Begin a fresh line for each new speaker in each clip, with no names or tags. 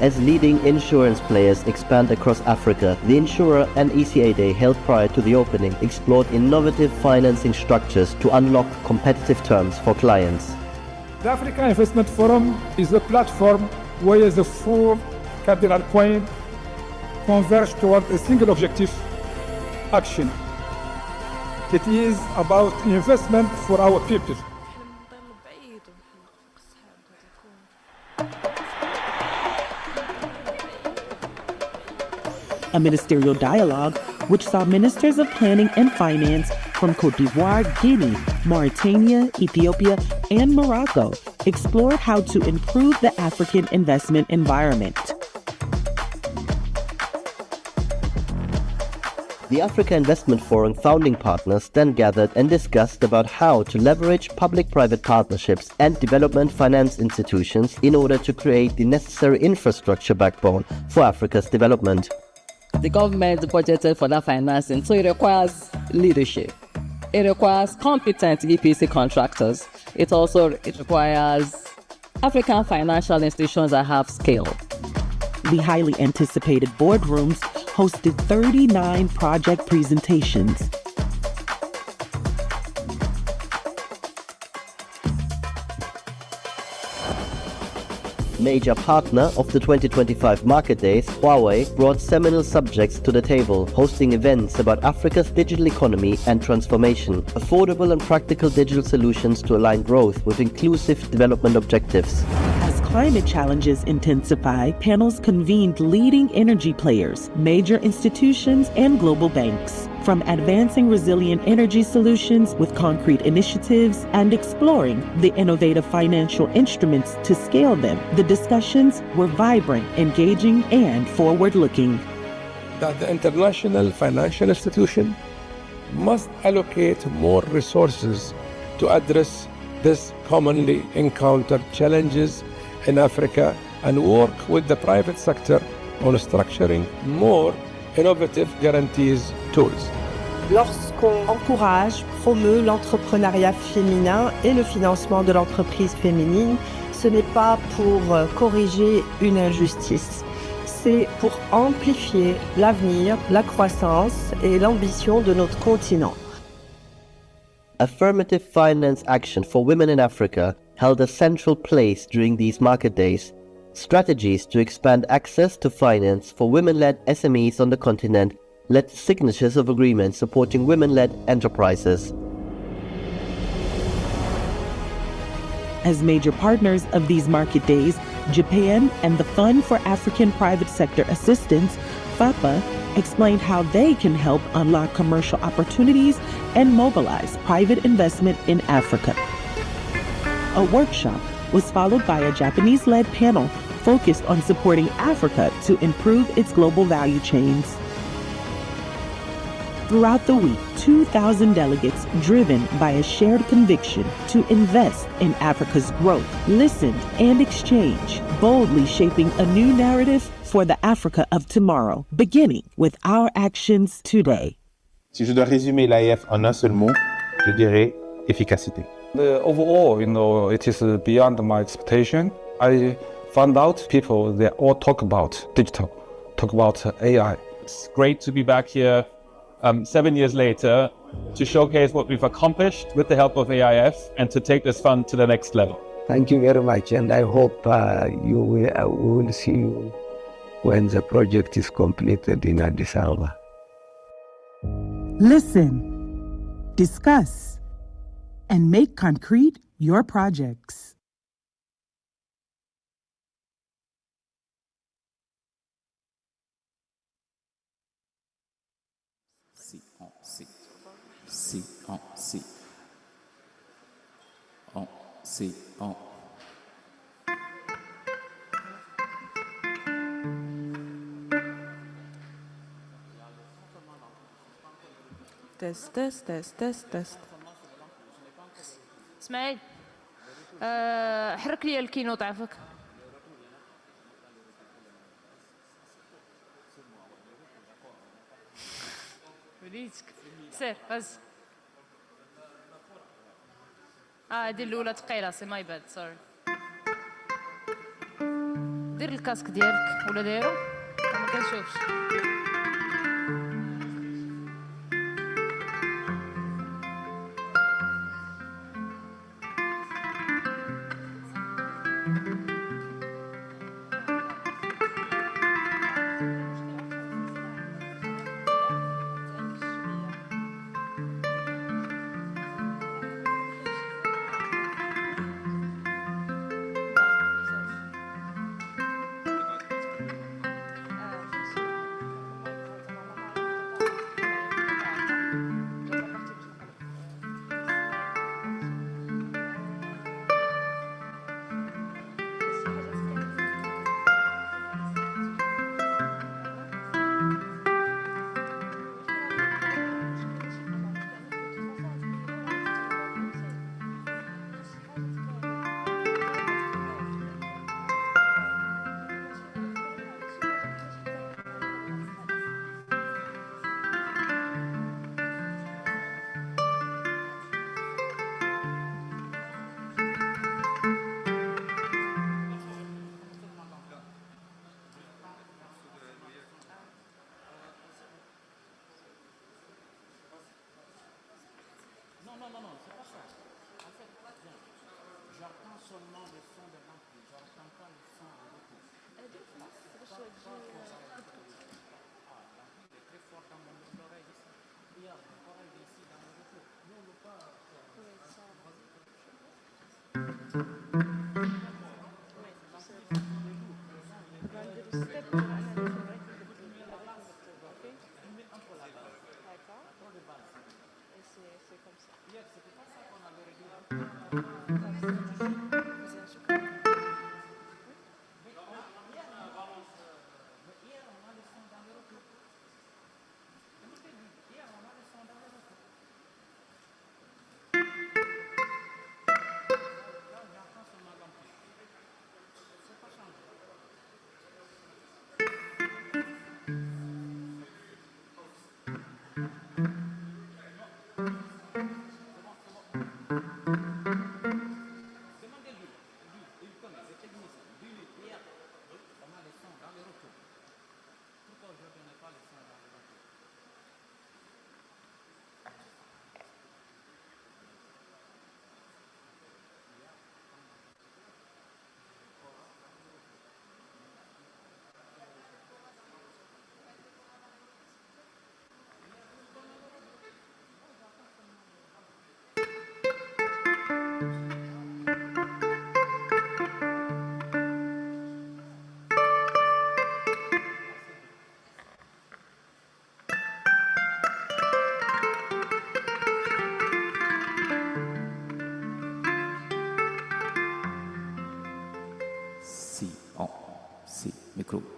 As leading insurance players expand across Africa, the Insurer and ECA Day held prior to the opening explored innovative financing structures to unlock competitive terms for clients.
The African Investment Forum is a platform where the four cardinal points converge toward a single objective: action. It is about investment for our people.
A ministerial dialogue which saw ministers of planning and finance from Côte d'Ivoire, Guinea, Mauritania, Ethiopia, and Morocco explored how to improve the African investment environment.
The Africa Investment Forum founding partners then gathered and discussed about how to leverage public-private partnerships and development finance institutions in order to create the necessary infrastructure backbone for Africa's development.
The government budgeted for that financing, so it requires leadership. It requires competent EPC contractors. It requires African financial institutions that have scale.
The highly anticipated boardrooms hosted 39 project presentations.
Major partner of the 2025 Market Days, Huawei, brought seminal subjects to the table, hosting events about Africa's digital economy and transformation, affordable and practical digital solutions to align growth with inclusive development objectives.
As climate challenges intensify, panels convened leading energy players, major institutions, and global banks. From advancing resilient energy solutions with concrete initiatives and exploring the innovative financial instruments to scale them, the discussions were vibrant, engaging, and forward-looking.
That the international financial institution must allocate more resources to address these commonly encountered challenges in Africa and work with the private sector on structuring more innovative guarantees tools.
Lorsqu'on encourage, promeut l'entrepreneuriat féminin et le financement de l'entreprise féminine, ce n'est pas pour corriger une injustice, c'est pour amplifier l'avenir, la croissance et l'ambition de notre continent.
Affirmative finance action for women in Africa held a central place during these market days. Strategies to expand access to finance for women-led SMEs on the continent led to signatures of agreements supporting women-led enterprises.
As major partners of these market days, Japan and the Fund for African Private Sector Assistance, FAPA, explained how they can help unlock commercial opportunities and mobilize private investment in Africa. A workshop was followed by a Japanese-led panel focused on supporting Africa to improve its global value chains. Throughout the week, 2,000 delegates, driven by a shared conviction to invest in Africa's growth, listened and exchanged, boldly shaping a new narrative for the Africa of tomorrow, beginning with our actions today.
Si je dois résumer l'AIF en un seul mot, je dirais efficacité.
Overall, it is beyond my expectation. I found out people, they all talk about digital, talk about AI.
It's great to be back here 7 years later to showcase what we've accomplished with the help of AIF and to take this fund to the next level.
Thank you very much, and I hope we will see you when the project is completed in Addis Ababa.
Listen, discuss, and make concrete your projects.
تست. اسماعيل حرك لي الكينو تعرفك. وليتك سير فز. هادي الأولى ثقيلة سي ماي باد سوري. دير الكاسك ديالك ولا دايرو ما كنشوفش.
micro.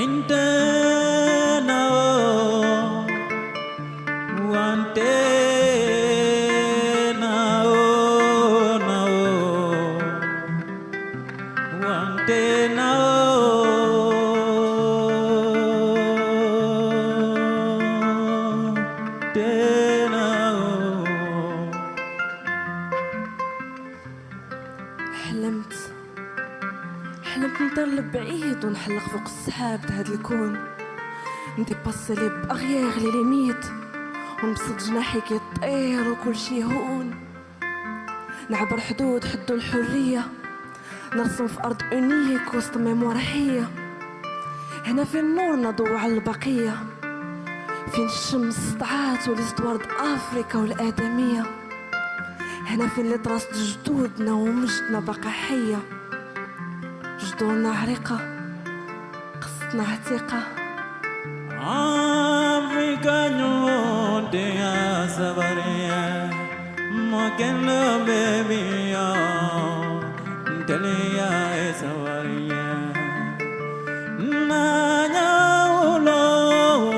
حلمت نطير لبعيد ونحلق فوق السحاب د هاد الكون، نديباسي لي باغيير لي ليميت، ونبسط جناحي كي طير وكل شي يهون، نعبر حدود حدو الحرية، نرسم في أرض أونيك وسط ميموار حية، هنا فين النور نضوي على البقية، فين الشمس سطعات وليستوار د أفريكا والآدمية، هنا فين اللي تراست جدودنا ومجدنا بقى حية، جذورنا عريقة قصتنا عتيقة.
أفريكا نود يا سبرية مكان بيبيا دليا سبرية نانا ولو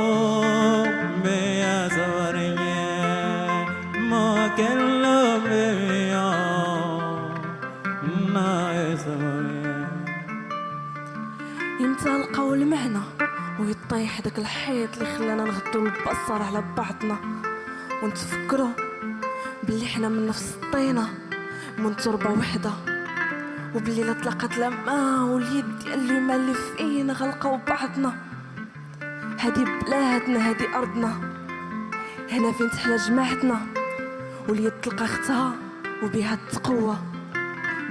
بيا سبرية مكان بيبيا نا سبرية.
يمتى لقاو المعنى ويطيح داك الحيط اللي خلانا نغضو البصر على بعضنا ونتفكروا باللي حنا من نفس الطينة من تربة وحدة، وباللي لا تلاقات لما واليد ديال اليوم اللي فينا غلقاو بعضنا. هادي بلادنا هادي أرضنا، هنا فين تحلى جماعتنا واليد تلقى اختها وبها التقوى،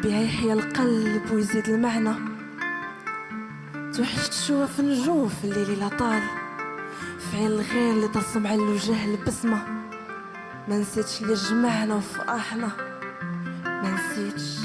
بها يحيا القلب ويزيد المعنى. توحشت تشوف نجوم في الليل اللي طال، في عين الغير اللي ترسم على الوجه البسمة. ما نسيتش اللي جمعنا وفرحنا، ما نسيتش.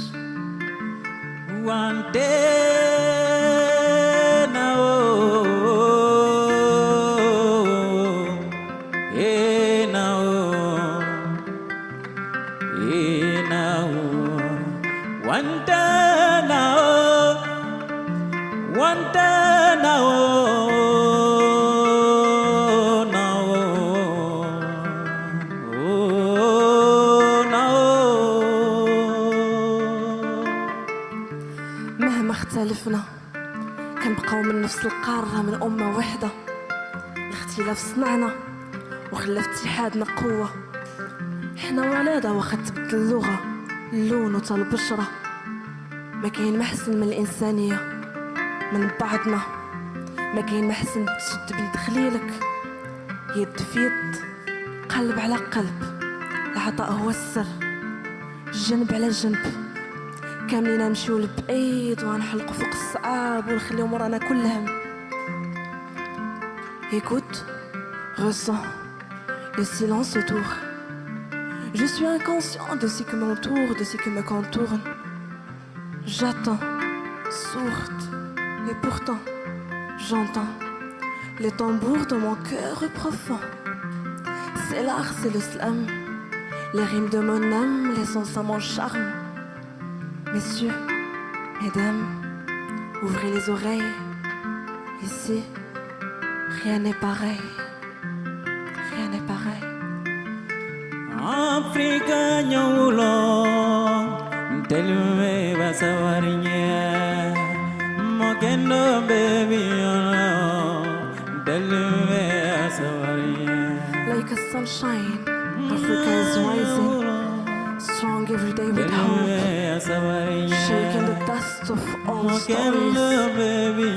مهما اختلفنا كنبقاو من نفس القارة، من أمة وحدة. الاختلاف صنعنا وخلى في اتحادنا قوة. حنا ولادة واخا تبدل اللغة اللون وتا البشرة، ما كاين محسن من الإنسانية من بعضنا. ما كاين محسن تشد بنت خليلك يد في يد، قلب على قلب، العطاء هو السر، جنب على جنب. كاملين نمشيو لبعيد وغنحلقو فوق الصعاب ونخليو مورانا كل هم. Écoute, ressens le silence autour. Je suis inconscient de ce qui m'entoure, de ce qui me contourne. J'attends, sourde, et pourtant j'entends les tambours de mon cœur profond. C'est l'art, c'est le slam, les rimes de mon âme, les sons à mon charme. Messieurs, mesdames, ouvrez les oreilles. Ici, rien n'est pareil. Rien n'est pareil.
Africa nyulo telwe basawarinya mokendo baby telwe basawarinya.
Like a sunshine, Africa is rising, strong every day with hope, shaking the dust of all stories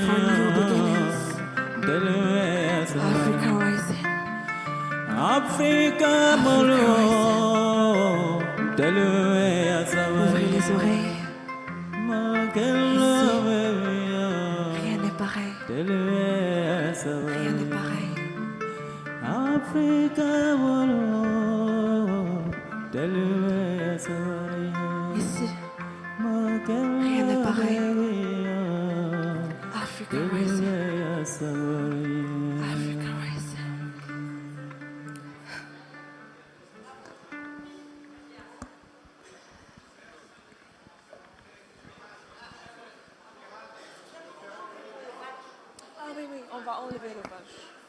from new beginnings. Africa rising.
Africa molo
ouvrez les oreilles. Ici, rien n'est pareil. Rien n'est pareil.
Africa molo
Ici, rien n'est pareil. Africa rising. Africa rising. Ah oui, oui. va enlever le vache.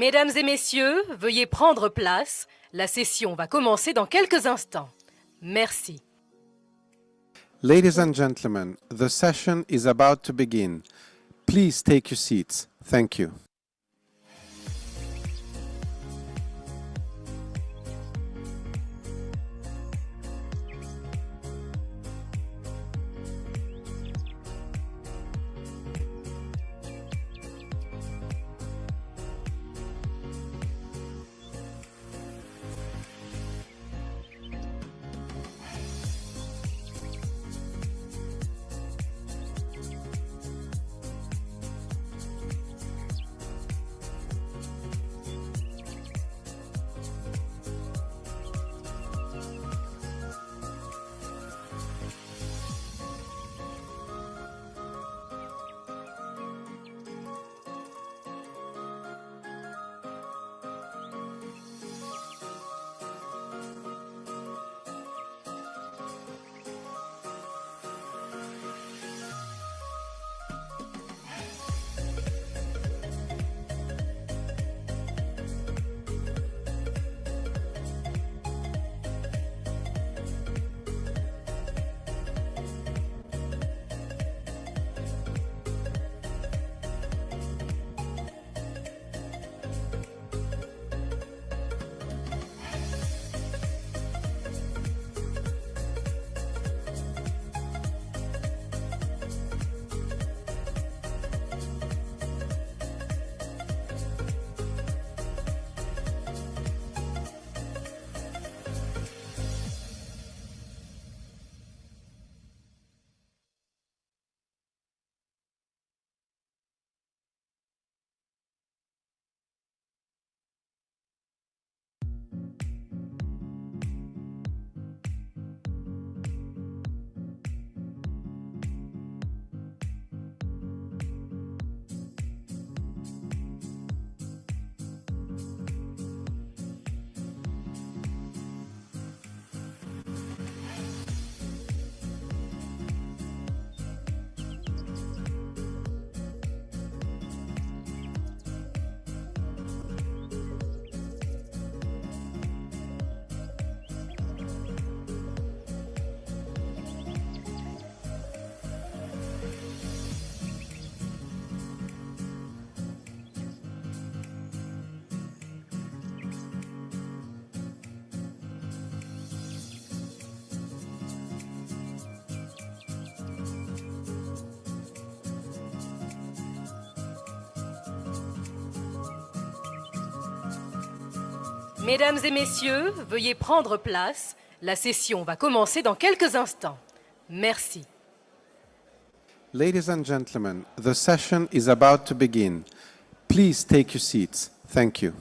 Mesdames et messieurs, veuillez prendre place. La session va commencer dans quelques instants. Merci.
Ladies and gentlemen, the session is about to begin. Please take your seats. Thank you.
Mesdames et messieurs, veuillez prendre place. La session va commencer dans quelques instants. Merci.
Ladies and gentlemen, the session is about to begin. Please take your seats. Thank you.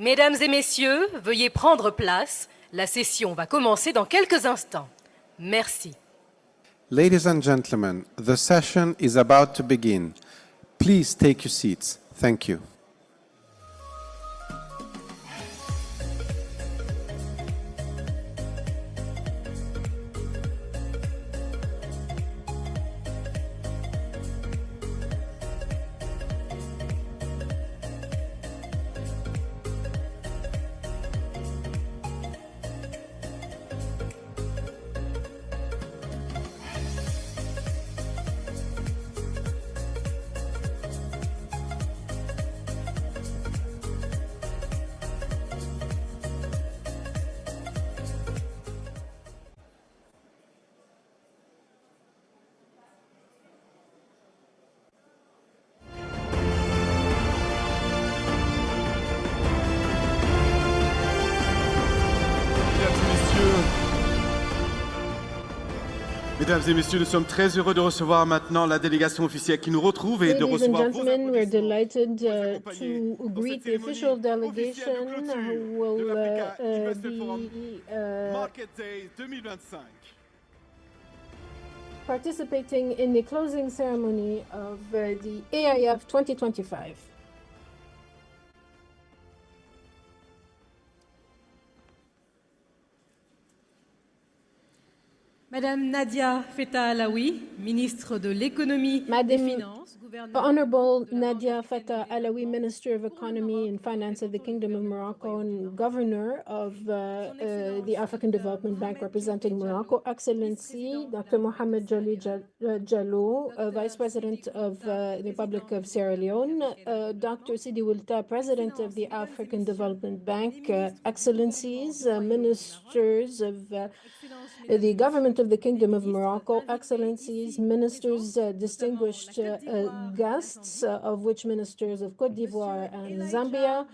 Mesdames et messieurs, veuillez prendre place. La session va commencer dans quelques instants. Merci.
Ladies and gentlemen, the session is about to begin. Please take your seats. Thank you.
Mesdames et messieurs, nous sommes très heureux de recevoir maintenant la délégation officielle qui nous retrouve et de
Ladies and
recevoir vos
gentlemen, we're
applaudissements.
delighted to greet the official delegation who will be
Market Day 2025.
participating in the closing ceremony of the AIF 2025.
Madame Nadia Feta Alaoui, ministre de l'économie et des finances,
Honorable Nadia Feta Alaoui, Minister of Economy and Finance of the Kingdom of Morocco and Governor of the African Development Bank representing Morocco, Excellency Dr. Mohamed Jali Jallo, Vice President of the Republic of Sierra Leone, Dr. Sidi Wulta, President of the African Development Bank, Excellencies, Ministers of the Government of the Kingdom of Morocco, Excellencies, Ministers, distinguished guests, of which Ministers of Côte d'Ivoire and Zambia,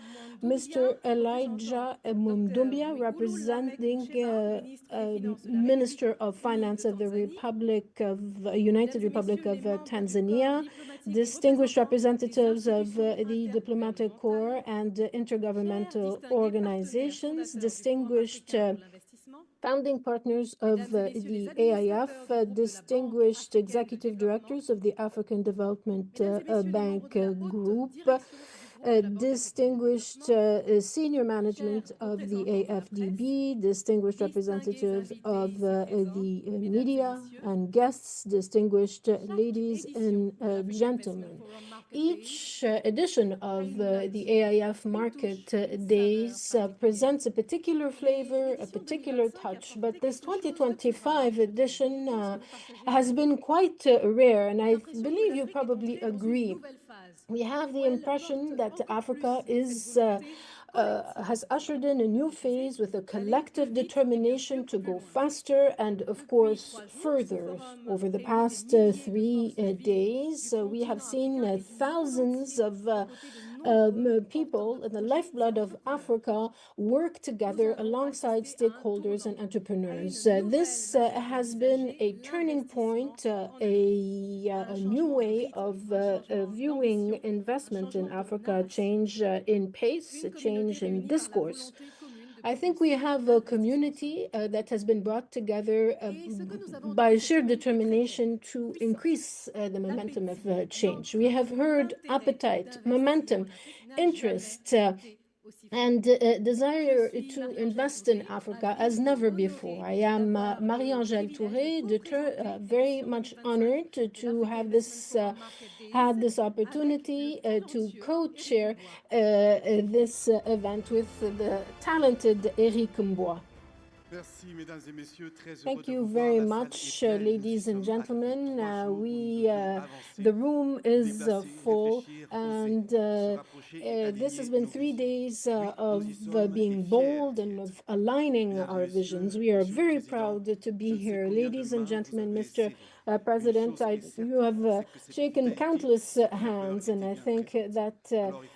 Mr. Elijah Mumdumbia, representing Minister of Finance of the United Republic of Tanzania, distinguished representatives of the Diplomatic Corps and intergovernmental organizations, distinguished founding partners of the AIF, distinguished executive directors of the African Development Bank Group, distinguished senior management of the AFDB, distinguished representatives of the media and guests, distinguished ladies and gentlemen. Each edition of the AIF Market Days presents a particular flavor, a particular touch, but this 2025 edition has been quite rare, and I believe you probably agree. We have the impression that Africa has ushered in a new phase with a collective determination to go faster and, of course, further. Over the past 3 days, we have seen thousands of people, the lifeblood of Africa, work together alongside stakeholders and entrepreneurs. This has been a turning point, a new way of viewing investment in Africa, change in pace, a change in discourse. I think we have a community that has been brought together by shared determination to increase the momentum of change. We have heard appetite, momentum, interest, and desire to invest in Africa as never before. I am Marie-Angèle Touré, very much honored to have had this opportunity to co-chair this event with the talented Eric Mbois. Thank you very much, ladies and gentlemen. The room is full, and this has been 3 days of being bold and of aligning our visions. We are very proud to be here. Ladies and gentlemen, Mr. President, you have shaken countless hands, and I think that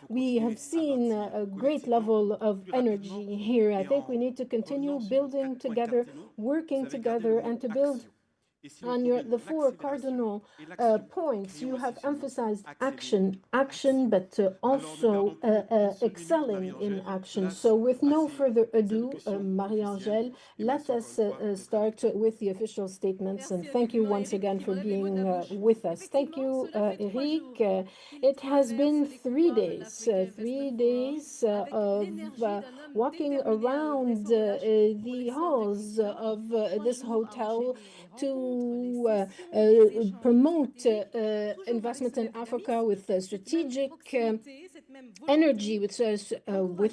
we have seen a great level of energy here. I think we need to continue building together, working together, and to build on the 4 cardinal points. You have emphasized action, but also excelling in action. So with no further ado, Marie-Angèle, let us start with the official statements, and thank you once again for being with us. Thank you, Eric. It has been 3 days, 3 days of walking around the halls of this hotel to promote investment in Africa with strategic energy, with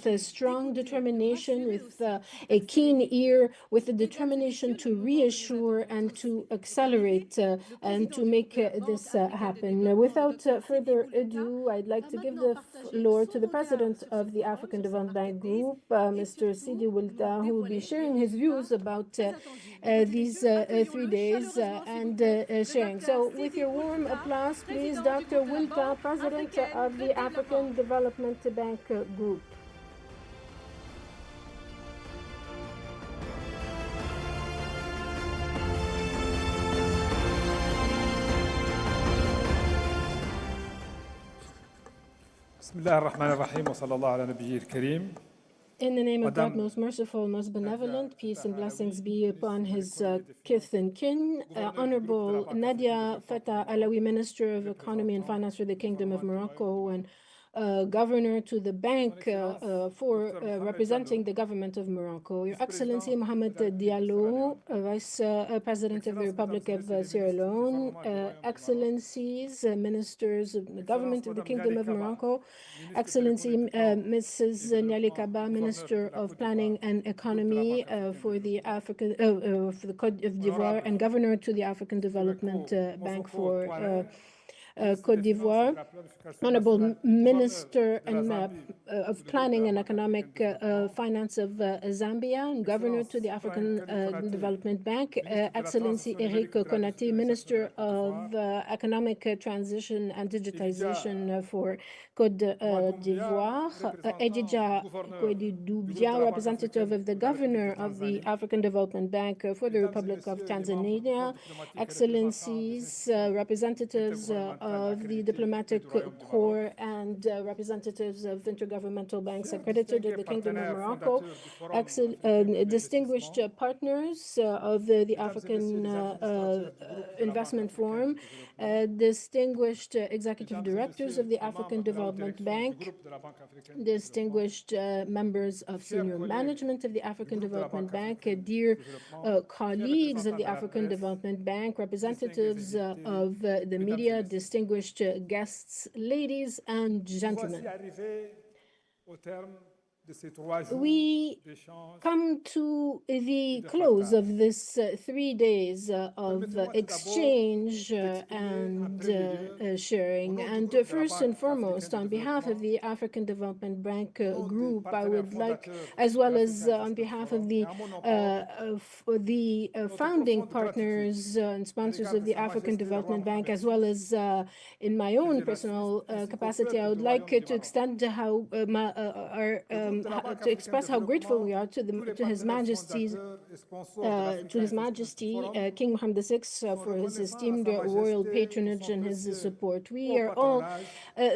a strong determination, with a keen ear, with a determination to reassure and to accelerate and to make this happen. Without further ado, I'd like to give the floor to the President of the African Development Bank Group, Mr. Sidi Wulta, who will be sharing his views about these 3 days and sharing. So with your warm applause, please, Dr. Wulta, President of the African Development Bank Group.
بسم الله الرحمن الرحيم وصلى الله على نبيه الكريم.
In the name of God, most merciful, most benevolent, peace and blessings be upon his kith and kin. Honorable Nadia Fatah Alawi, Minister of Economy and Finance for the Kingdom of Morocco, and Governor to the Bank for representing the government of Morocco. Your Excellency Mohamed Diallo, Vice President of the Republic of Sierra Leone, Excellencies, Ministers of the government of the Kingdom of Morocco, Excellency Mrs. Niali Kaba, Minister of Planning and Economy for the Côte d'Ivoire, and Governor to the African Development Bank for Côte d'Ivoire, Honorable Minister of Planning and Economic Finance of Zambia, and Governor to the African Development Bank, Excellency Eric Konati, Minister of Economic Transition and Digitization for Côte d'Ivoire, Edija Kwedi-Dubia, representative of the Governor of the African Development Bank for the Republic of Tanzania, Excellencies, representatives of the diplomatic corps and representatives of intergovernmental banks accredited of the Kingdom of Morocco, distinguished partners of the African Investment Forum, distinguished executive directors of the African Development Bank, distinguished members of senior management of the African Development Bank, dear colleagues of the African Development Bank, representatives of the media, distinguished guests, ladies and gentlemen. We come to the close of this 3 days of exchange and sharing. And first and foremost, on behalf of the African Development Bank Group, I would like, as well as on behalf of the founding partners and sponsors of the African Development Bank, as well as in my own personal capacity, I would like to extend to express how grateful we are to His Majesty King Mohammed VI for his esteemed royal patronage and his support. We are all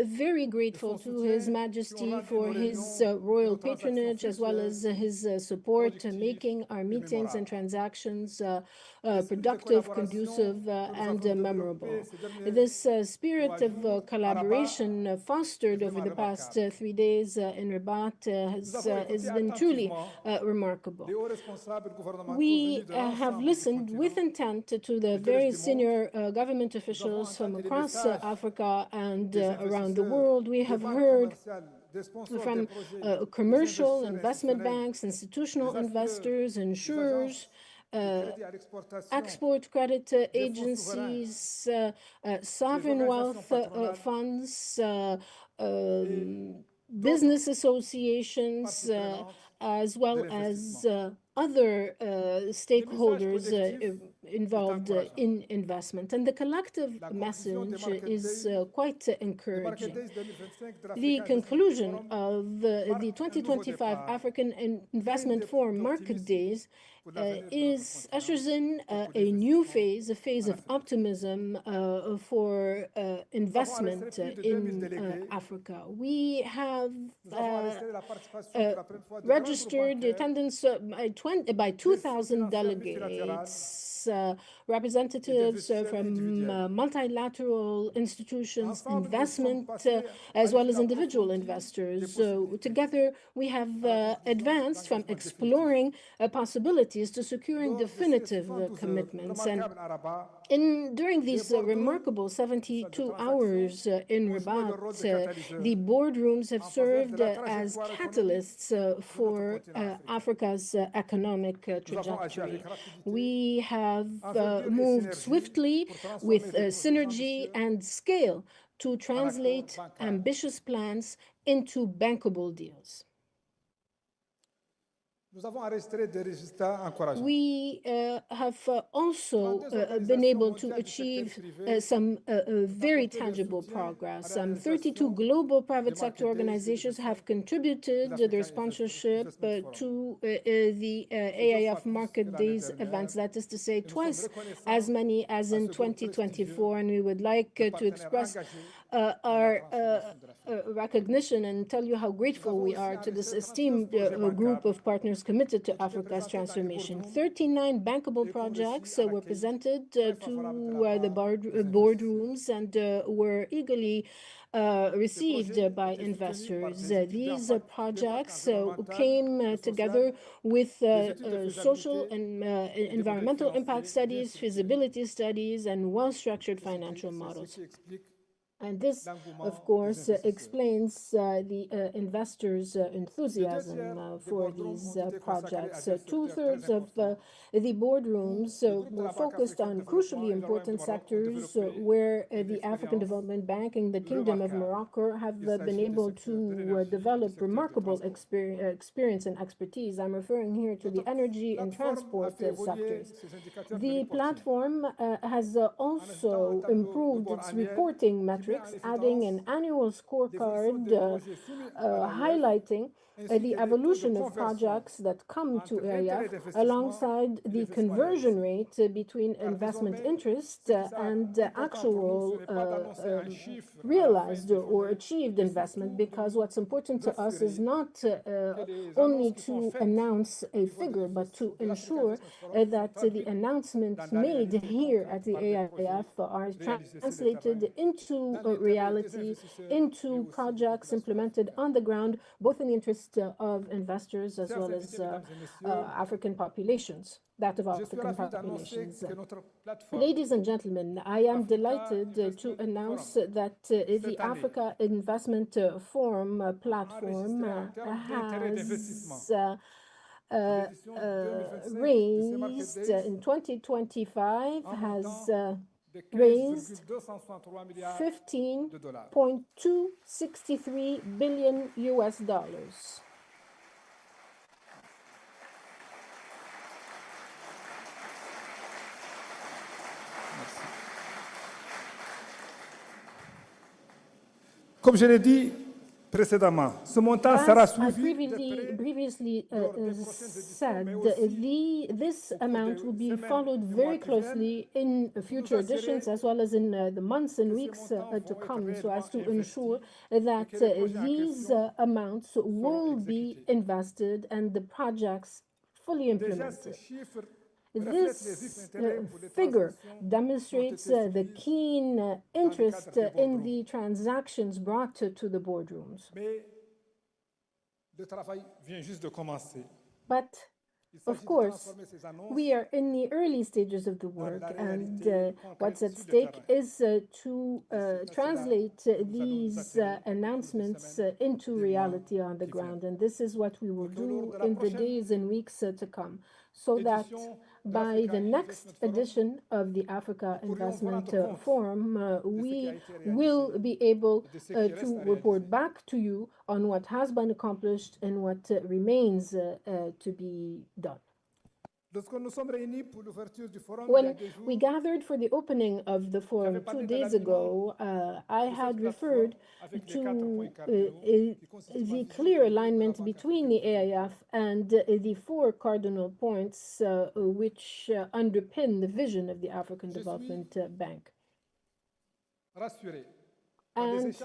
very grateful to His Majesty for his royal patronage as well as his support, making our meetings and transactions productive, conducive, and memorable. This spirit of collaboration fostered over the past 3 days in Rabat has been truly remarkable. We have listened with intent to the various senior government officials from across Africa and around the world. We have heard from commercial investment banks, institutional investors, insurers, export credit agencies, sovereign wealth funds, business associations, as well as other stakeholders involved in investment. And the collective message is quite encouraging. The conclusion of the 2025 African Investment Forum Market Days ushers in a new phase, a phase of optimism for investment in Africa. We have registered the attendance by 2,000 delegates, representatives from multilateral institutions, investment, as well as individual investors. So together, we have advanced from exploring possibilities to securing definitive commitments. And during these remarkable 72 hours in Rabat, the boardrooms have served as catalysts for Africa's economic trajectory. We have moved swiftly with synergy and scale to translate ambitious plans into bankable deals. We have also been able to achieve some very tangible progress. 32 global private sector organizations have contributed their sponsorship to the AIF Market Days events. That is to say, twice as many as in 2024. And we would like to express our recognition and tell you how grateful we are to this esteemed group of partners committed to Africa's transformation. 39 bankable projects were presented to the boardrooms and were eagerly received by investors. These projects came together with social and environmental impact studies, feasibility studies, and well-structured financial models. And this, of course, explains the investors' enthusiasm for these projects. Two-thirds of the boardrooms were focused on crucially important sectors where the African Development Bank and the Kingdom of Morocco have been able to develop remarkable experience and expertise. I'm referring here to the energy and transport sectors. The platform has also improved its reporting metrics, adding an annual scorecard highlighting the evolution of projects that come to AIF alongside the conversion rate between investment interest and actual realized or achieved investment, because what's important to us is not only to announce a figure, but to ensure that the announcements made here at the AIF are translated into reality, into projects implemented on the ground, both in the interest of investors as well as African populations, that of African populations. Ladies and gentlemen, I am delighted to announce that the Africa Investment Forum platform has raised in 2025 has raised 15.263 billion US dollars.
Comme je l'ai dit précédemment, ce montant sera suivi.
Previously said, this amount will be followed very closely in future editions as well as in the months and weeks to come, so as to ensure that these amounts will be invested and the projects fully implemented. This figure demonstrates the keen interest in the transactions brought to the boardrooms. But, of course, we are in the early stages of the work, and what's at stake is to translate these announcements into reality on the ground. And this is what we will do in the days and weeks to come, so that by the next edition of the Africa Investment Forum, we will be able to report back to you on what has been accomplished and what remains to be done. When we gathered for the opening of the forum 2 days ago, I had referred to the clear alignment between the AIF and the 4 cardinal points which underpin the vision of the African Development Bank. And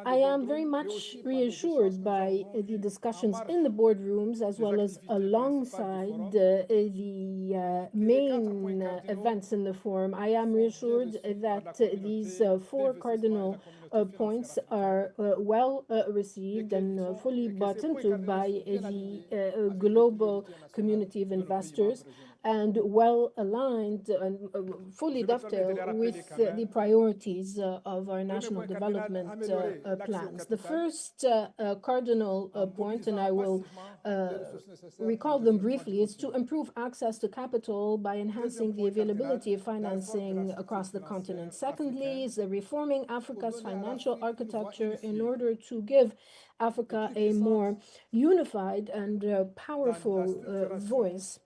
I am very much reassured by the discussions in the boardrooms as well as alongside the main events in the forum. I am reassured that these 4 cardinal points are well received and fully bought into by the global community of investors, and well aligned and fully dovetailed with the priorities of our national development plans. The first cardinal point, and I will recall them briefly, is to improve access to capital by enhancing the availability of financing across the continent. Secondly, is reforming Africa's financial architecture in order to give Africa a more unified and powerful voice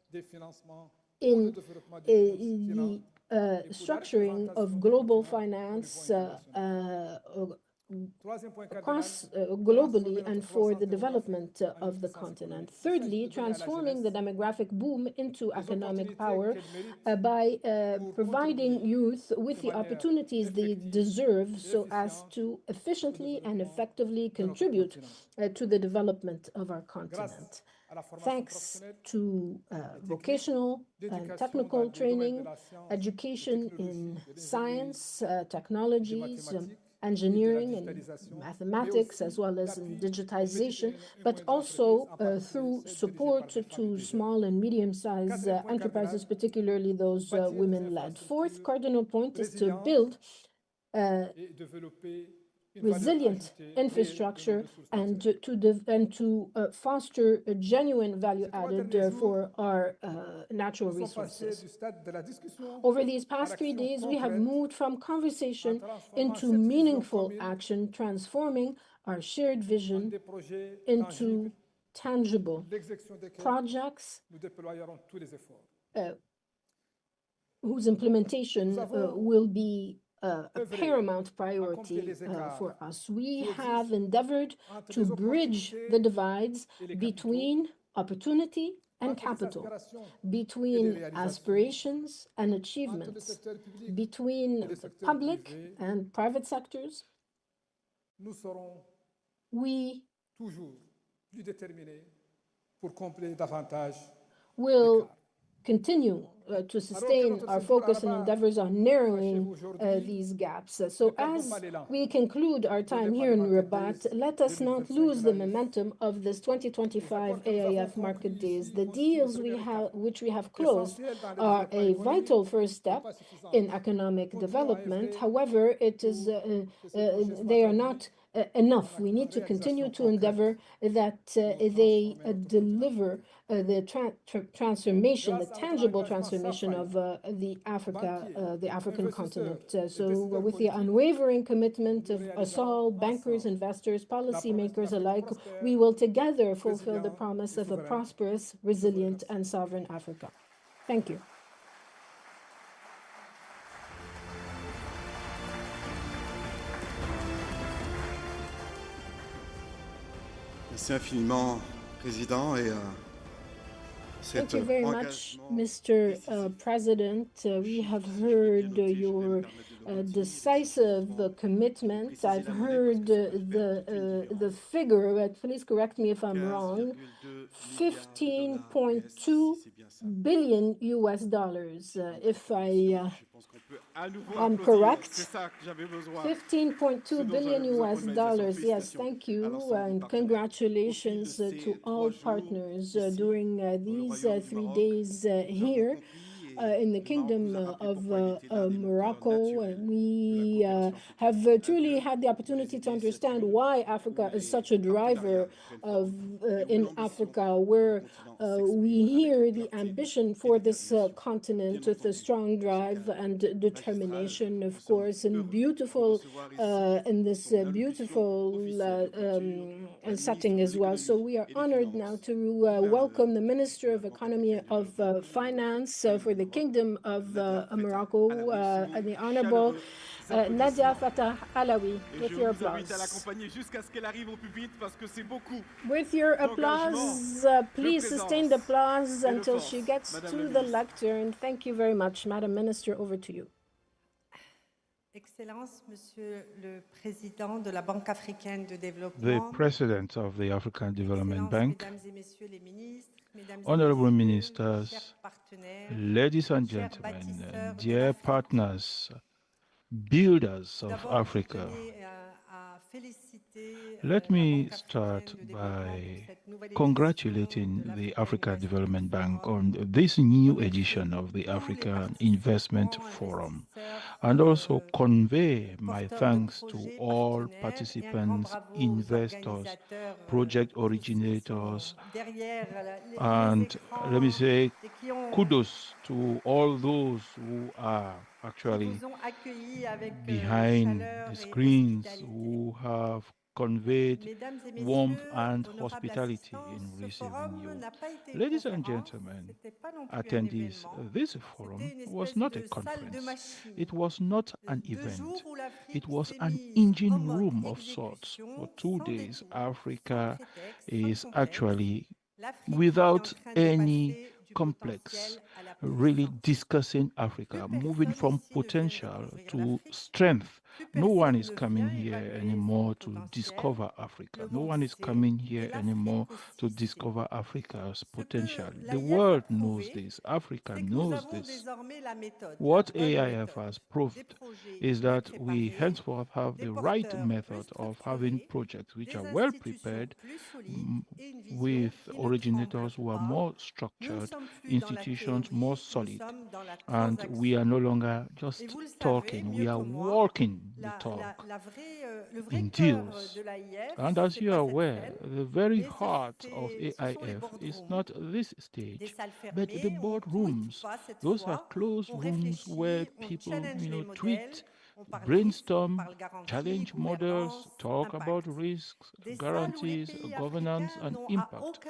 in the structuring of global finance across globally and for the development of the continent. Thirdly, transforming the demographic boom into economic power by providing youth with the opportunities they deserve so as to efficiently and effectively contribute to the development of our continent. Thanks to vocational and technical training, education in science, technologies, engineering and mathematics, as well as in digitization, but also through support to small and medium-sized enterprises, particularly those women-led. Fourth cardinal point is to build resilient infrastructure and to foster a genuine value added for our natural resources. Over these past 3 days, we have moved from conversation into meaningful action, transforming our shared vision into tangible projects whose implementation will be a paramount priority for us. We have endeavored to bridge the divides between opportunity and capital, between aspirations and achievements, between the public and private sectors. We will continue to sustain our focus and endeavors on narrowing these gaps. So as we conclude our time here in Rabat, let us not lose the momentum of this 2025 AIF Market Days. The deals which we have closed are a vital first step in economic development. However, they are not enough. We need to continue to endeavor that they deliver the transformation, the tangible transformation of the African continent. So with the unwavering commitment of us all, bankers, investors, policymakers alike, we will together fulfill the promise of a prosperous, resilient, and sovereign Africa. Thank you.
Merci infiniment, Président, et
thank you very much, Mr. President. We have heard your decisive commitment. I've heard the figure, but please correct me if I'm wrong, $15.2 billion US dollars, if I'm correct. $15.2 billion US dollars. Yes, thank you, and congratulations to all partners during these 3 days here in the Kingdom of Morocco. We have truly had the opportunity to understand why Africa is such a driver in Africa, where we hear the ambition for this continent with a strong drive and determination, of course, and in this beautiful setting as well. So we are honored now to welcome the Minister of Economy of Finance for the Kingdom of Morocco, the Honorable Nadia Fatah Alawi, with your applause. With your applause, please sustain the applause until she gets to the lectern. Thank you very much, Madam Minister. Over to you.
Excellence, Monsieur le Président de la Banque africaine de développement.
The President of the African Development Bank, Honorable Ministers, ladies and gentlemen, dear partners, builders of Africa, let me start by congratulating the Africa Development Bank on this new edition of the African Investment Forum, and also convey my thanks to all participants, investors, project originators, and let me say kudos to all those who are actually behind the screens, who have conveyed warmth and hospitality in receiving you. Ladies and gentlemen, attendees, this forum was not a conference. It was not an event. It was an engine room of sorts. For 2 days, Africa is actually, without any complex, really discussing Africa, moving from potential to strength. No one is coming here anymore to discover Africa. No one is coming here anymore to discover Africa's potential. The world knows this. Africa knows this. What AIF has proved is that we henceforth have the right method of having projects which are well prepared, with originators who are more structured, institutions more solid, and we are no longer just talking, we are walking the talk in deals. And as you are aware, the very heart of AIF is not this stage, but the boardrooms. Those are closed rooms where people, tweet, brainstorm, challenge models, talk about risks, guarantees, governance, and impact.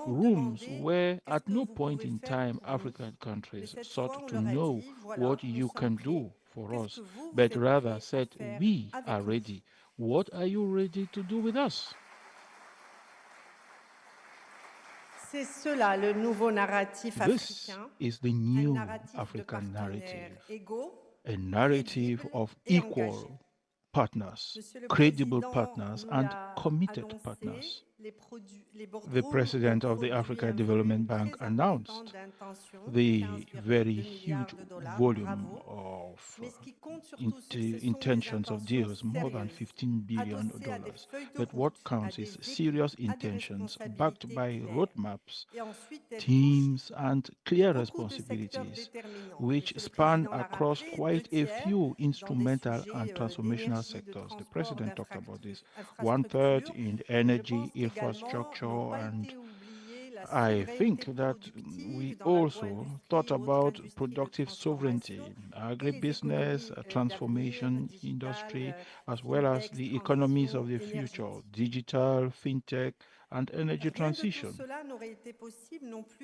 Rooms where at no point in time African countries sought to know what you can do for us, but rather said, we are ready. What are you ready to do with us?
This
is the new African narrative, a narrative of equal partners, credible partners, and committed partners. The president of the Africa Development Bank announced the very huge volume of intentions of deals, more than $15 billion. But what counts is serious intentions backed by roadmaps, teams, and clear responsibilities, which span across quite a few instrumental and transformational sectors. The president talked about this. 1/3 in energy, infrastructure, and I think that we also thought about productive sovereignty, agribusiness, transformation industry, as well as the economies of the future, digital, fintech, and energy transition.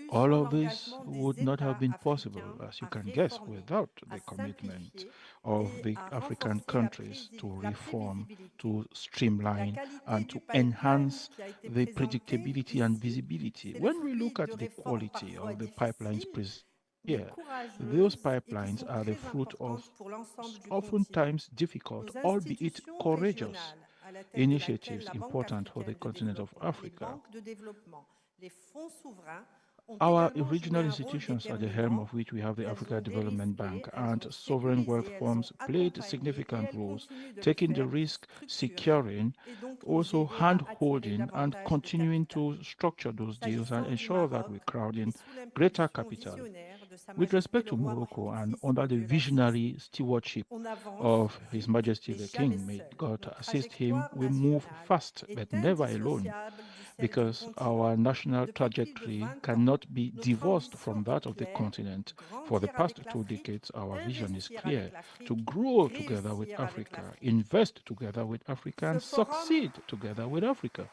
All of this would not have been possible, as you can guess, without the commitment of the African countries to reform, to streamline, and to enhance the predictability and visibility. When we look at the quality of the pipelines presented here, those pipelines are the fruit of oftentimes difficult, albeit courageous, initiatives important for the continent of Africa. Our regional institutions at the helm of which we have the Africa Development Bank and sovereign wealth funds played significant roles, taking the risk, securing, also hand-holding and continuing to structure those deals and ensure that we crowd in greater capital. With respect to Morocco and under the visionary stewardship of His Majesty the King, may God assist him, we move fast but never alone, because our national trajectory cannot be divorced from that of the continent. For the past 2 decades, our vision is clear: to grow together with Africa, invest together with Africa, and succeed together with Africa.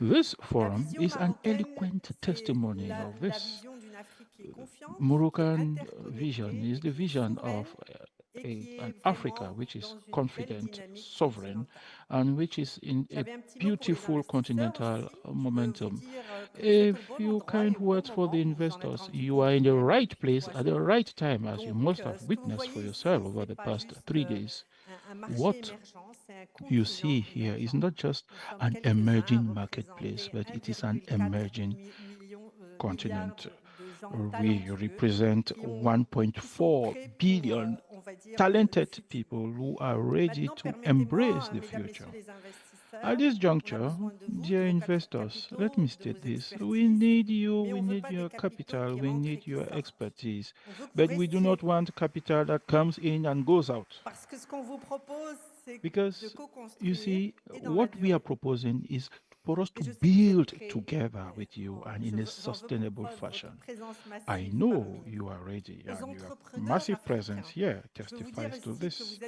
This forum is an eloquent testimony of this. Moroccan vision is the vision of an Africa which is confident, sovereign, and which is in a beautiful continental momentum. A few kind words for the investors. You are in the right place at the right time, as you must have witnessed for yourself over the past 3 days. What you see here is not just an emerging marketplace, but it is an emerging continent. We represent 1.4 billion talented people who are ready to embrace the future. At this juncture, dear investors, let me state this. We need you, we need your capital, we need your expertise, but we do not want capital that comes in and goes out. Because, you see, what we are proposing is for us to build together with you and in a sustainable fashion. I know you are ready, and your massive presence here testifies to this.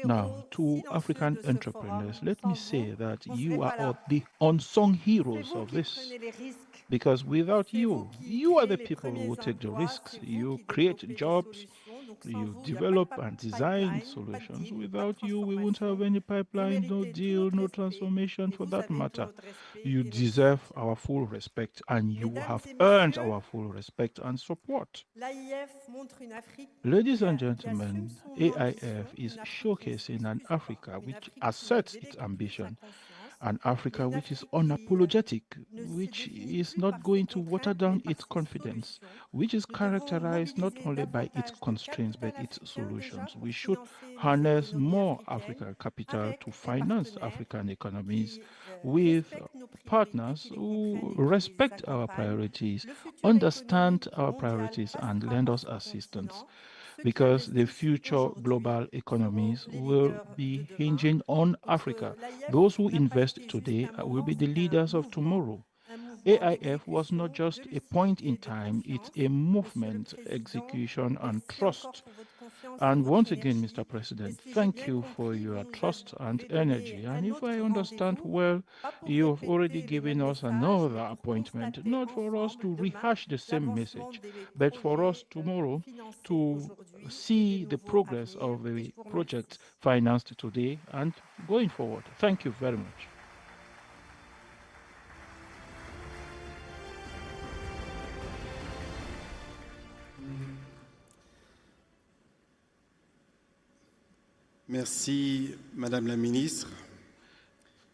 Now, to African entrepreneurs, let me say that you are the unsung heroes of this. Because without you, you are the people who take the risks. You create jobs, you develop and design solutions. Without you, we won't have any pipeline, no deal, no transformation for that matter. You deserve our full respect, and you have earned our full respect and support. Ladies and gentlemen, AIF is showcasing an Africa which asserts its ambition, an Africa which is unapologetic, which is not going to water down its confidence, which is characterized not only by its constraints but its solutions. We should harness more African capital to finance African economies with partners who respect our priorities, understand our priorities, and lend us assistance. Because the future global economies will be hinging on Africa. Those who invest today will be the leaders of tomorrow. AIF was not just a point in time, it's a movement, execution, and trust. And once again, Mr. President, thank you for your trust and energy. And if I understand well, you have already given us another appointment, not for us to rehash the same message, but for us tomorrow to see the progress of the project financed today and going forward. Thank you very much.
Merci, Madame la Ministre.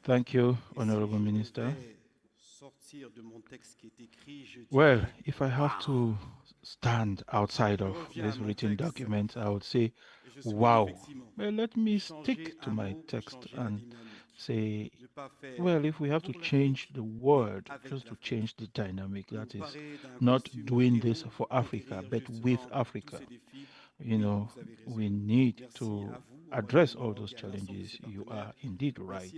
Thank you, Honorable Minister. Well, if I have to stand outside of this written document, I would say, wow. Well, let me stick to my text and say, well, if we have to change the word, just to change the dynamic, that is not doing this for Africa, but with Africa. You know, we need to address all those challenges. You are indeed right.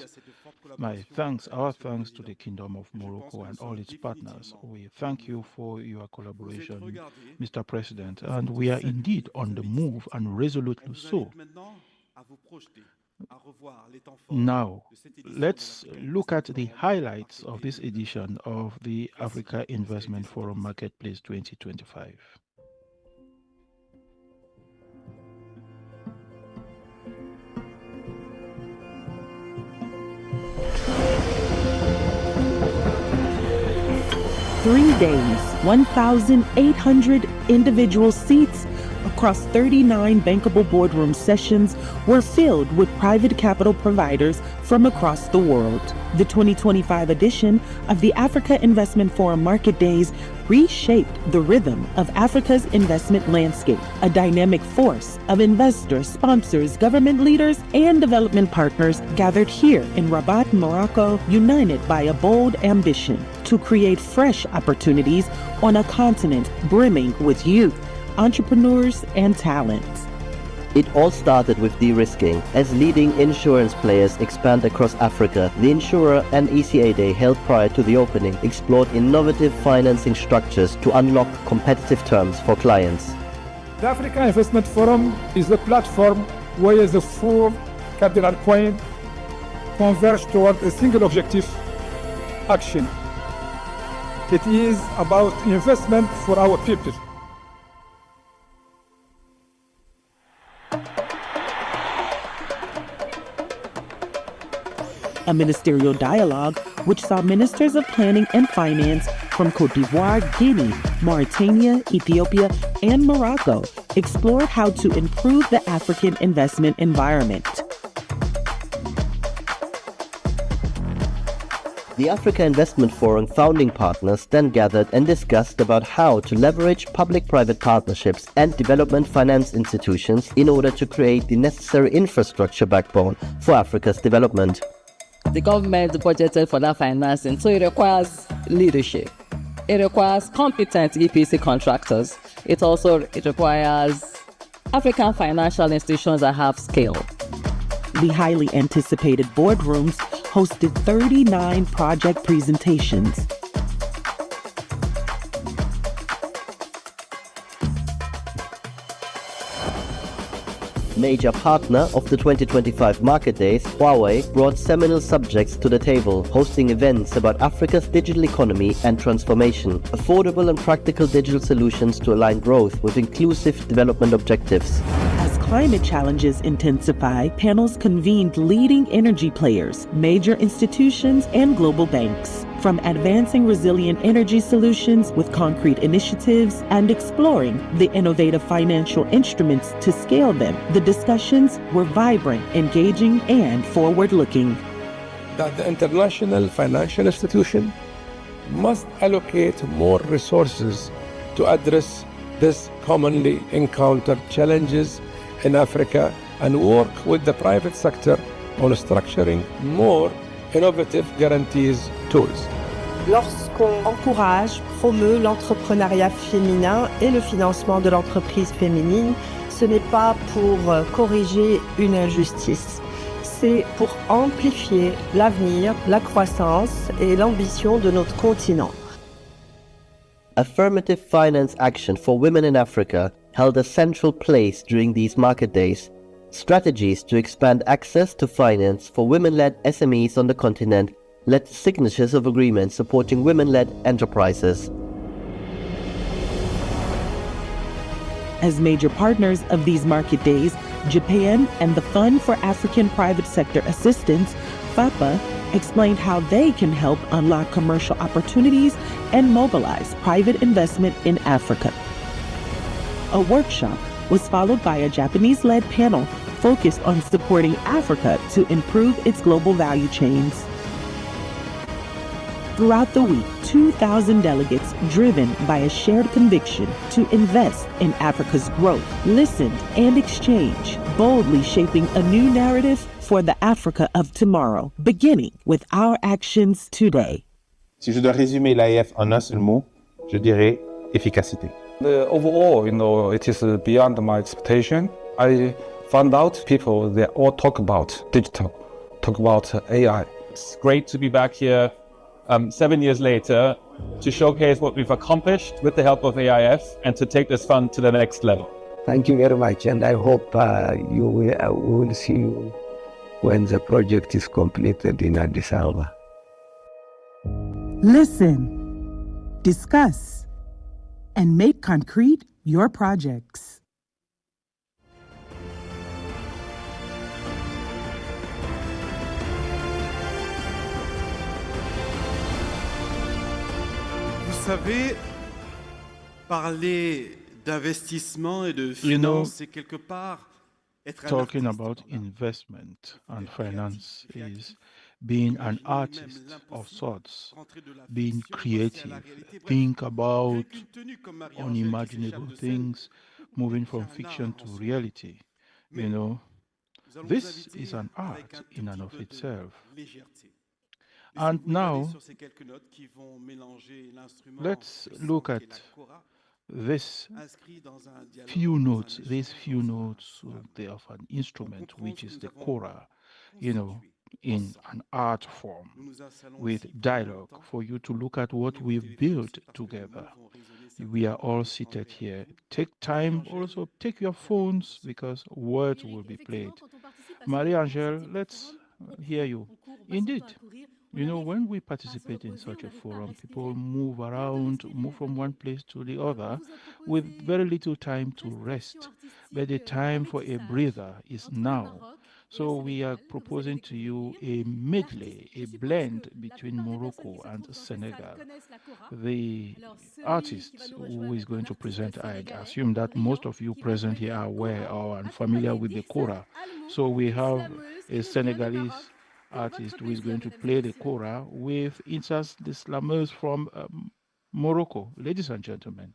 My thanks, our thanks to the Kingdom of Morocco and all its partners. We thank you for your collaboration, Mr. President, and we are indeed on the move, and resolutely so. Now, let's look at the highlights of this edition of the Africa Investment Forum Marketplace 2025.
Three days, 1,800 individual seats across 39 bankable boardroom sessions were filled with private capital providers from across the world. The 2025 edition of the Africa Investment Forum Market Days reshaped the rhythm of Africa's investment landscape, a dynamic force of investors, sponsors, government leaders, and development partners gathered here in Rabat, Morocco, united by a bold ambition to create fresh opportunities on a continent brimming with youth, entrepreneurs, and talents.
It all started with de-risking. As leading insurance players expand across Africa, the Insurer and ECA Day held prior to the opening explored innovative financing structures to unlock competitive terms for clients.
The Africa Investment Forum is a platform where the four cardinal points converge toward a single objective: action. It is about investment for our people.
A ministerial dialogue which saw ministers of planning and finance from Côte d'Ivoire, Guinea, Mauritania, Ethiopia, and Morocco explored how to improve the African investment environment.
The Africa Investment Forum founding partners then gathered and discussed about how to leverage public-private partnerships and development finance institutions in order to create the necessary infrastructure backbone for Africa's development.
The government budgeted for that financing, so it requires leadership. It requires competent EPC contractors. It requires African financial institutions that have scale.
The highly anticipated boardrooms hosted 39 project presentations.
Major partner of the 2025 Market Days, Huawei brought seminal subjects to the table, hosting events about Africa's digital economy and transformation, affordable and practical digital solutions to align growth with inclusive development objectives.
As climate challenges intensify, panels convened leading energy players, major institutions, and global banks. From advancing resilient energy solutions with concrete initiatives and exploring the innovative financial instruments to scale them, the discussions were vibrant, engaging, and forward-looking.
That the international financial institution must allocate more resources to address these commonly encountered challenges in Africa and work with the private sector on structuring more innovative guarantees tools.
Lorsqu'on encourage, promeut l'entrepreneuriat féminin et le financement de l'entreprise féminine, ce n'est pas pour corriger une injustice, c'est pour amplifier l'avenir, la croissance et l'ambition de notre continent.
Affirmative finance action for women in Africa held a central place during these market days. Strategies to expand access to finance for women-led SMEs on the continent led to signatures of agreements supporting women-led enterprises.
As major partners of these market days, Japan and the Fund for African Private Sector Assistance, FAPA, explained how they can help unlock commercial opportunities and mobilize private investment in Africa. A workshop was followed by a Japanese-led panel focused on supporting Africa to improve its global value chains. Throughout the week, 2,000 delegates, driven by a shared conviction to invest in Africa's growth, listened and exchanged, boldly shaping a new narrative for the Africa of tomorrow, beginning with our actions today.
Si je dois résumer l'AIF en un seul mot, je dirais efficacité.
Overall, it is beyond my expectation. I found out people, they all talk about digital, talk about AI.
It's great to be back here 7 years later to showcase what we've accomplished with the help of AIF and to take this fund to the next level.
Thank you very much, and I hope we will see you when the project is completed in Addis Ababa.
Listen, discuss, and make concrete your projects.
Vous savez, parler d'investissement et de finance, c'est quelque part être un
Talking
artiste.
about investment and finance is being an artist of sorts, being creative, think about unimaginable things, moving from fiction to reality. This is an art in and of itself. And now, let's look at these few notes of an instrument, which is the kora, in an art form, with dialogue, for you to look at what we've built together. We are all seated here. Take time, also take your phones, because words will be played. Marie-Angèle, let's hear you. Indeed, when we participate in such a forum, people move around, move from one place to the other with very little time to rest. But the time for a breather is now. So we are proposing to you a medley, a blend between Morocco and Senegal. The artist who is going to present, I assume that most of you present here are aware or familiar with the kora. So we have a Senegalese artist who is going to play the kora with Insas the Slammers from Morocco. Ladies and gentlemen.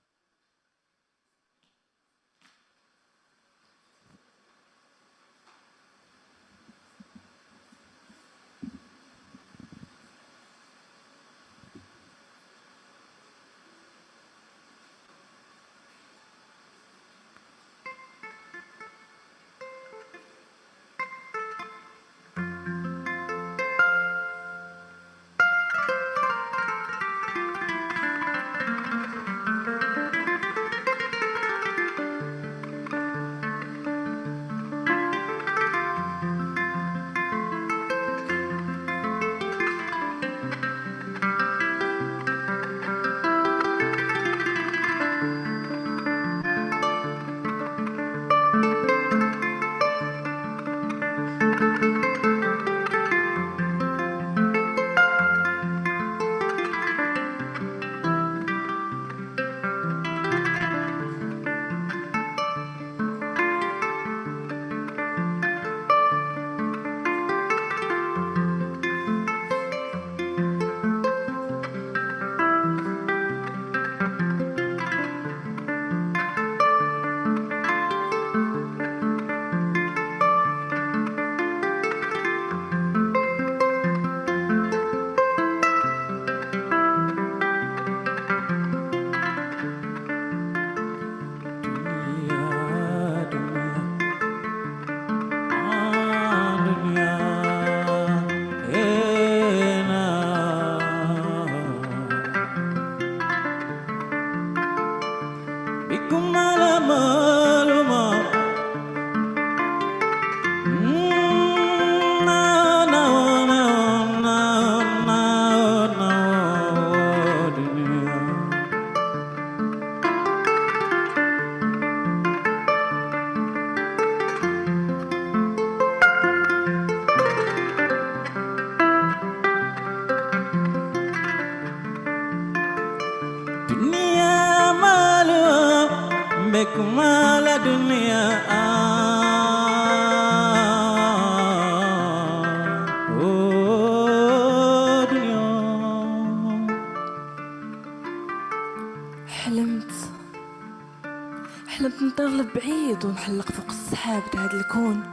حلمت نطير لبعيد ونحلق فوق السحاب د هاد الكون،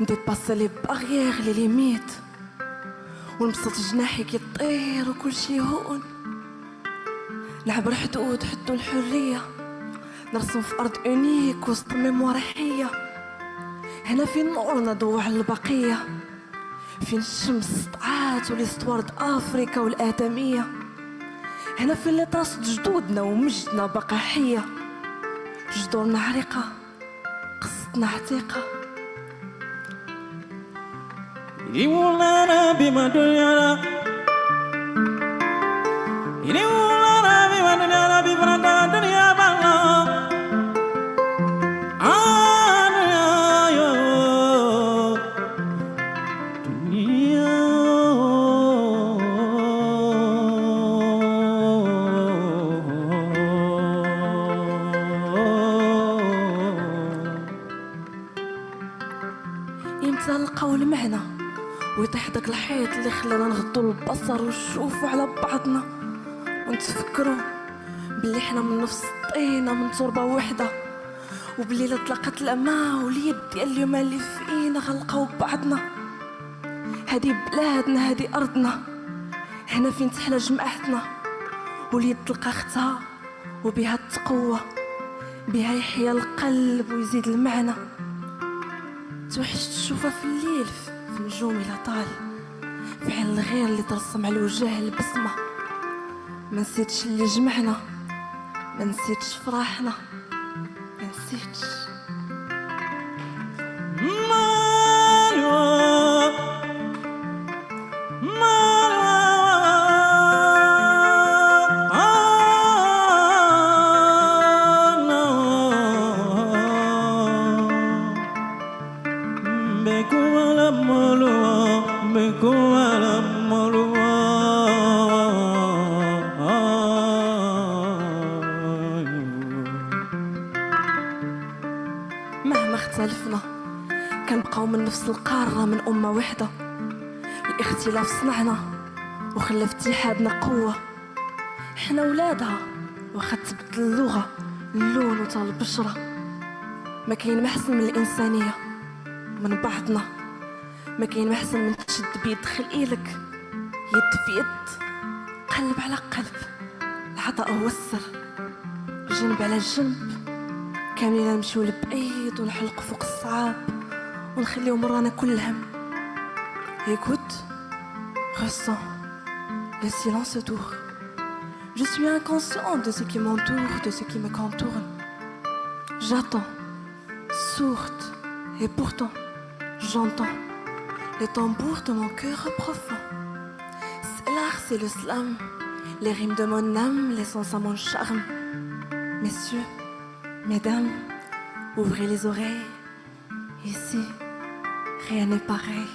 نديباسي لي باغيير لي ليميت، ونبسط جناحي كي طير وكل شي هون، نعبر حدود حدو الحرية، نرسم في أرض أونيك وسط ميموار حية، هنا فين نورنا ضوع البقية، فين الشمس طلعات وليستوار د أفريكا والآدمية، هنا فين اللي طاست جدودنا ومجدنا بقى حية، جذورنا عريقة قصتنا عتيقة.
يولانا بما دنيانا يولانا بما دنيانا بفرندا دنيا بالا دنيا يو دنيا
يمتى نلقاو المعنى ويطيح داك الحيط اللي خلانا نغضو البصر ونشوفو على بعضنا ونتفكرو بلي حنا من نفس الطينة من تربة وحدة، وبلي لا تلاقات الأما واليد ديال اليوم اللي فينا غنلقاو بعضنا. هادي بلادنا هادي أرضنا، هنا فين تحلى جماعتنا، واليد تلقى اختها وبها التقوى، بها يحيا القلب ويزيد المعنى. توحش تشوفها في الليل في النجوم إلى طال، في عين الغير اللي ترسم على الوجه البسمة. ما نسيتش اللي جمعنا، ما نسيتش فرحنا، ما نسيتش مهما اختلفنا كنبقاو من نفس القارة، من أمة وحدة. الاختلاف صنعنا وخلى في اتحادنا قوة، حنا ولادها واخا تبدل اللغة اللون وتا البشرة. ما كاين محسن من الإنسانية من بعضنا، ما كاين محسن من تشد بيد خليلك، يد في يد، قلب على قلب. العطاء هو السر، جنب على جنب، كاملين نمشيو لبعيد ونحلق فوق الصعاب ونخليو مرانا كل هم. Écoute, ressens, le silence dure. Je suis inconscient de ce qui m'entoure, de ce qui me contourne. J'attends, sourde, et pourtant j'entends les tambours de mon cœur profond. C'est l'art, c'est le slam, les rimes de mon âme, les sens à mon charme. Messieurs, mesdames, ouvrez les oreilles. Ici, rien n'est pareil.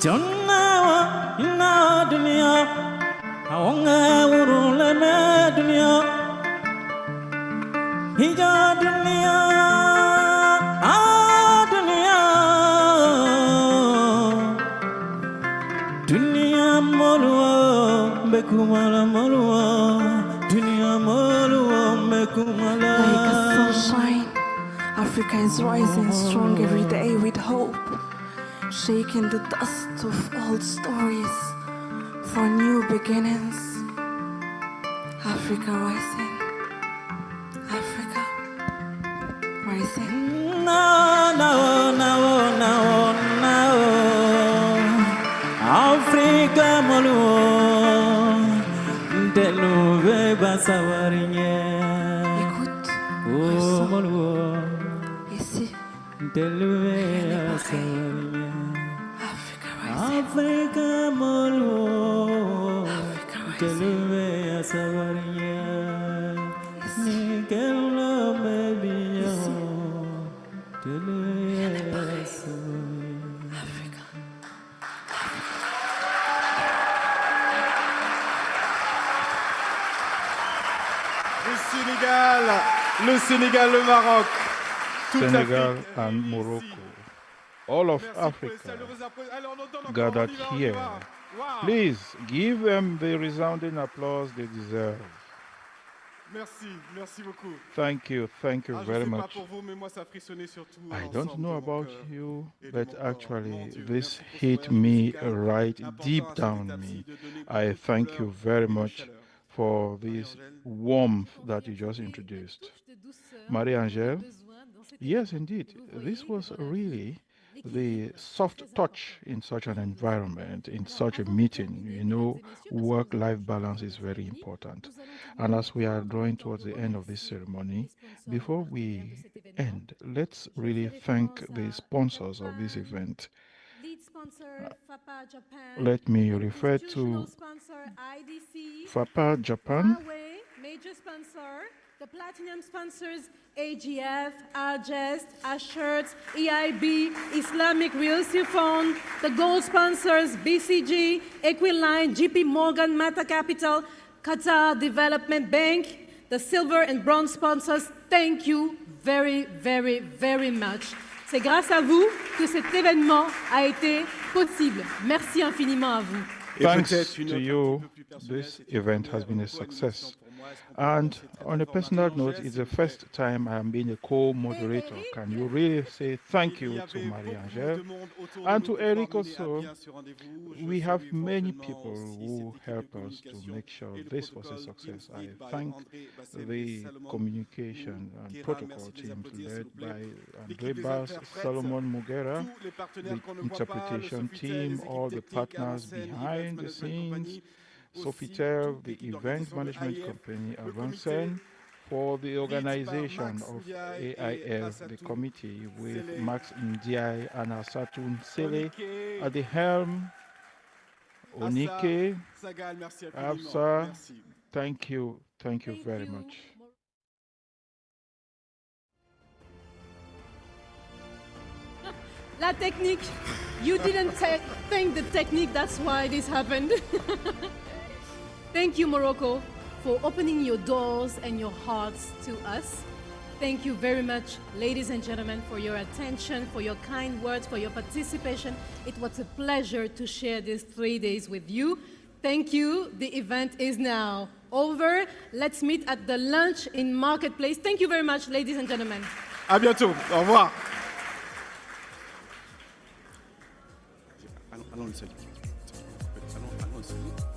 Jonnawa inna dunya awanga urulana dunya hija dunya dunya dunya molwa bekumala molwa dunya molwa bekumala.
Like a sunshine, Africa is rising strong every day with hope, shaking the dust of old stories for new beginnings. Africa rising, Africa rising.
No, no, no, no, no. Africa malu,
Écoute, ressens. Ici, rien n'est pareil. Africa
Le Sénégal, le Maroc, toute
Senegal and Morocco, all of Africa gathered here. Please give them the resounding applause they deserve.
Merci beaucoup.
Thank you very much. I don't know about
donc,
you, but actually this hit me right deep down me. I thank you very much for this warmth that you just introduced. Marie-Angèle, yes, indeed, this was really the soft touch in such an environment, in such a meeting. You know, work-life balance is very important. And as we are drawing towards the end of this ceremony, before we end, let's really thank the sponsors of this event.
Lead sponsor, FAPA Japan.
Let me refer to
sponsor, IDC.
FAPA Japan.
Huawei, major sponsor. The platinum sponsors, AGF, Algest, Assured, EIB, Islamic Real Estate Fund. The gold sponsors, BCG, Equiline, JP Morgan, Mata Capital, Qatar Development Bank. The silver and bronze sponsors, thank you very, very, very much. C'est grâce à vous que cet événement a été possible. Merci infiniment à vous.
Thanks to you, this event has been a success. And on a personal note, it's the first time I am being a co-moderator. Can you really say thank you to Marie-Angèle and to Eric also? We have many people who help us to make sure this was a success. I thank the communication and protocol teams led by Andre Bass, Solomon Mugera, the interpretation team, all the partners behind the scenes, Sofitel, the event management company, Avancen, for the organization of AIF, the committee, with Max Ndiaye and Asatun Sele at the helm, Onike, Absa, thank you very much.
La technique. You didn't thank the technique, that's why this happened. Thank you, Morocco, for opening your doors and your hearts to us. Thank you very much, ladies and gentlemen, for your attention, for your kind words, for your participation. It was a pleasure to share these 3 days with you. Thank you. The event is now over. Let's meet at the lunch in Marketplace. Thank you very much, ladies and gentlemen.
À bientôt. Au revoir. Allons le saluer. Allons le saluer.